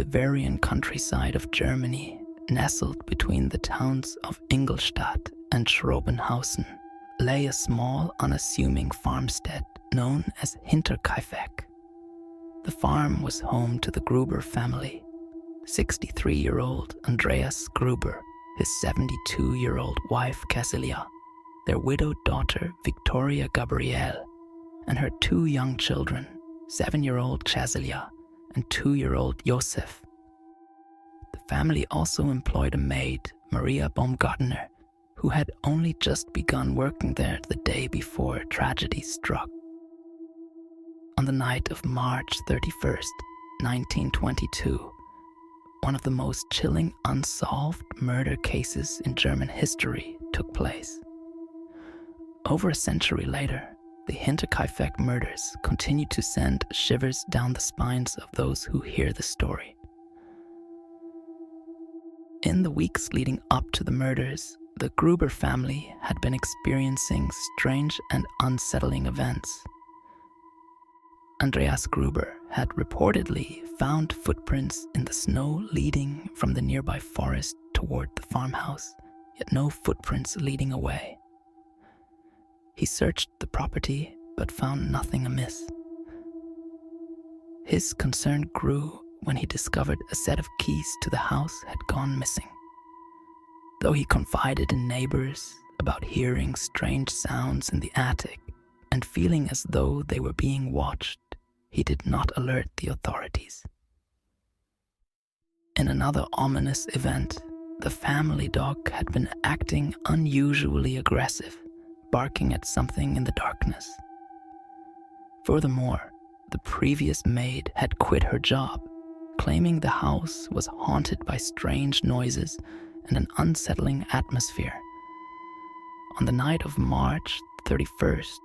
Bavarian countryside of Germany, nestled between the towns of Ingolstadt and Schrobenhausen, lay a small, unassuming farmstead known as Hinterkaifeck. The farm was home to the Gruber family, 63-year-old Andreas Gruber, his 72-year-old wife Casilia, their widowed daughter Victoria Gabrielle, and her 2 young children, 7-year-old Casilia and 2-year-old Josef. The family also employed a maid, Maria Baumgartner, who had only just begun working there the day before tragedy struck. On the night of March 31st, 1922, one of the most chilling unsolved murder cases in German history took place. Over a century later, the Hinterkaifeck murders continue to send shivers down the spines of those who hear the story. In the weeks leading up to the murders, the Gruber family had been experiencing strange and unsettling events. Andreas Gruber had reportedly found footprints in the snow leading from the nearby forest toward the farmhouse, yet no footprints leading away. He searched the property but found nothing amiss. His concern grew when he discovered a set of keys to the house had gone missing. Though he confided in neighbors about hearing strange sounds in the attic and feeling as though they were being watched, he did not alert the authorities. In another ominous event, the family dog had been acting unusually aggressive, barking at something in the darkness. Furthermore, the previous maid had quit her job, claiming the house was haunted by strange noises and an unsettling atmosphere. On the night of March 31st,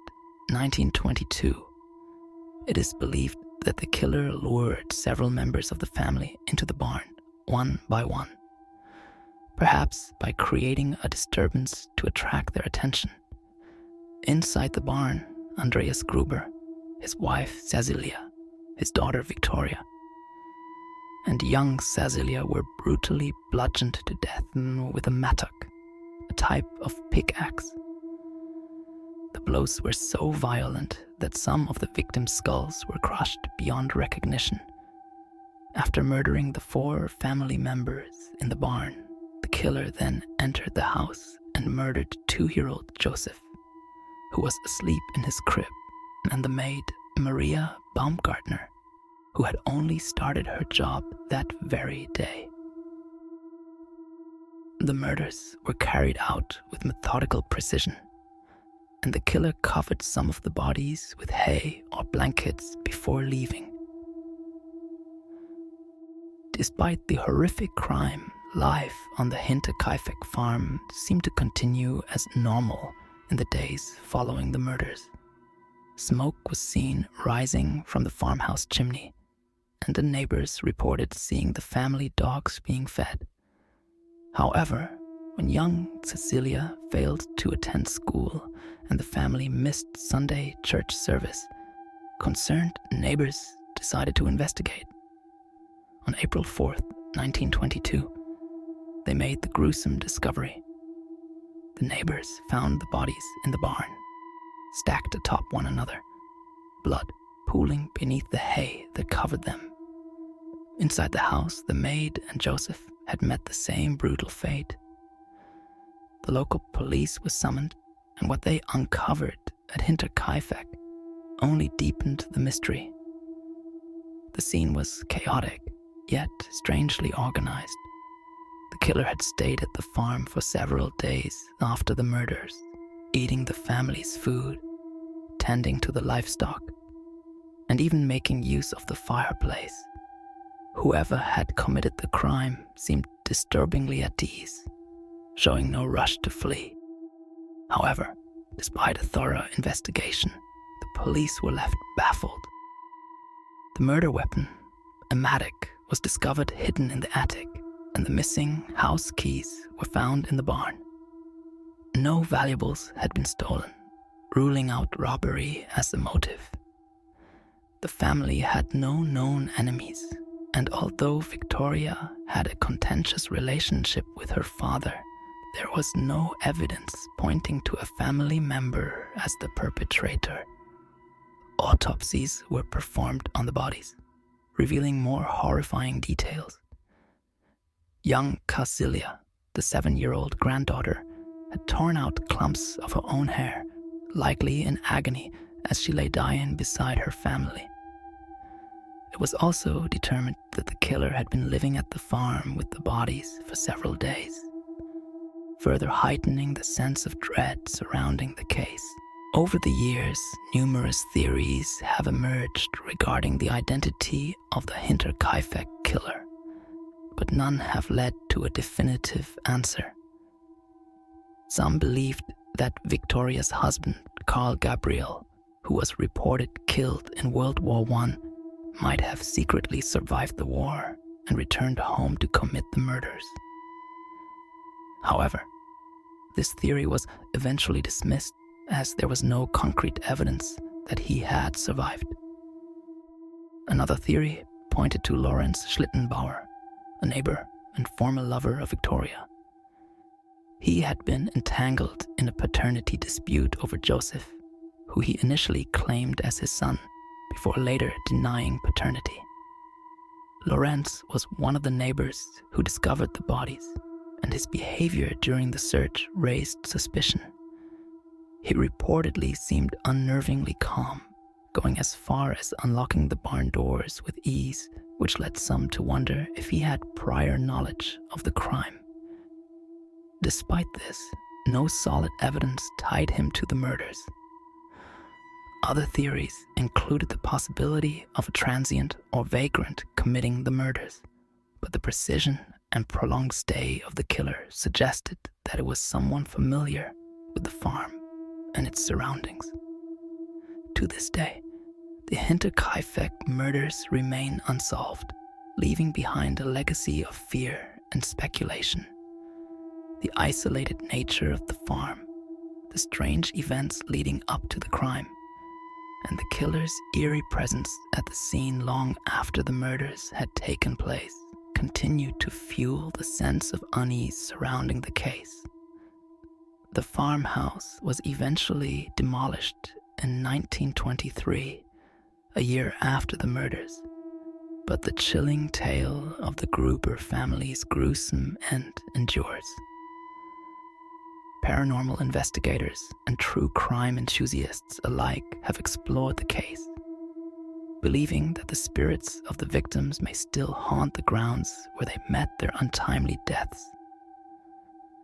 1922, it is believed that the killer lured several members of the family into the barn, one by one, perhaps by creating a disturbance to attract their attention. Inside the barn, Andreas Gruber, his wife Cecilia, his daughter Victoria, and young Cecilia were brutally bludgeoned to death with a mattock, a type of pickaxe. The blows were so violent that some of the victims' skulls were crushed beyond recognition. After murdering the 4 family members in the barn, the killer then entered the house and murdered 2-year-old Joseph, who was asleep in his crib, and the maid Maria Baumgartner, who had only started her job that very day. The murders were carried out with methodical precision, and the killer covered some of the bodies with hay or blankets before leaving. Despite the horrific crime, life on the Hinterkaifeck farm seemed to continue as normal in the days following the murders. Smoke was seen rising from the farmhouse chimney, and the neighbors reported seeing the family dogs being fed. However, when young Cecilia failed to attend school and the family missed Sunday church service, concerned neighbors decided to investigate. On April 4th, 1922, they made the gruesome discovery. The neighbors found the bodies in the barn, stacked atop one another, blood pooling beneath the hay that covered them. Inside the house, the maid and Joseph had met the same brutal fate. The local police was summoned, and what they uncovered at Hinterkaifeck only deepened the mystery. The scene was chaotic, yet strangely organized. The killer had stayed at the farm for several days after the murders, eating the family's food, tending to the livestock, and even making use of the fireplace. Whoever had committed the crime seemed disturbingly at ease, showing no rush to flee. However, despite a thorough investigation, the police were left baffled. The murder weapon, a mattock, was discovered hidden in the attic, and the missing house keys were found in the barn. No valuables had been stolen, ruling out robbery as the motive. The family had no known enemies, And although Victoria had a contentious relationship with her father, there was no evidence pointing to a family member as the perpetrator. Autopsies were performed on the bodies, revealing more horrifying details. Young Casilia, the 7-year-old granddaughter, had torn out clumps of her own hair, likely in agony as she lay dying beside her family. It was also determined that the killer had been living at the farm with the bodies for several days, further heightening the sense of dread surrounding the case. Over the years, numerous theories have emerged regarding the identity of the Hinterkaifeck killer, but none have led to a definitive answer. Some believed that Victoria's husband, Carl Gabriel, who was reported killed in World War I, might have secretly survived the war and returned home to commit the murders. However, this theory was eventually dismissed as there was no concrete evidence that he had survived. Another theory pointed to Lorenz Schlittenbauer, a neighbor and former lover of Victoria. He had been entangled in a paternity dispute over Joseph, who he initially claimed as his son, before later denying paternity. Lorenz was one of the neighbors who discovered the bodies, and his behavior during the search raised suspicion. He reportedly seemed unnervingly calm, going as far as unlocking the barn doors with ease, which led some to wonder if he had prior knowledge of the crime. Despite this, no solid evidence tied him to the murders. Other theories included the possibility of a transient or vagrant committing the murders, but the precision and prolonged stay of the killer suggested that it was someone familiar with the farm and its surroundings. To this day, the Hinterkaifeck murders remain unsolved, leaving behind a legacy of fear and speculation. The isolated nature of the farm, the strange events leading up to the crime, and the killer's eerie presence at the scene long after the murders had taken place continued to fuel the sense of unease surrounding the case. The farmhouse was eventually demolished in 1923, a year after the murders, but the chilling tale of the Gruber family's gruesome end endures. Paranormal investigators and true crime enthusiasts alike have explored the case, believing that the spirits of the victims may still haunt the grounds where they met their untimely deaths.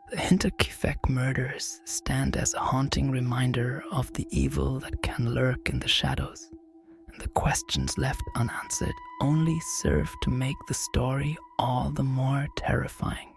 The Hinterkaifeck murders stand as a haunting reminder of the evil that can lurk in the shadows, and the questions left unanswered only serve to make the story all the more terrifying.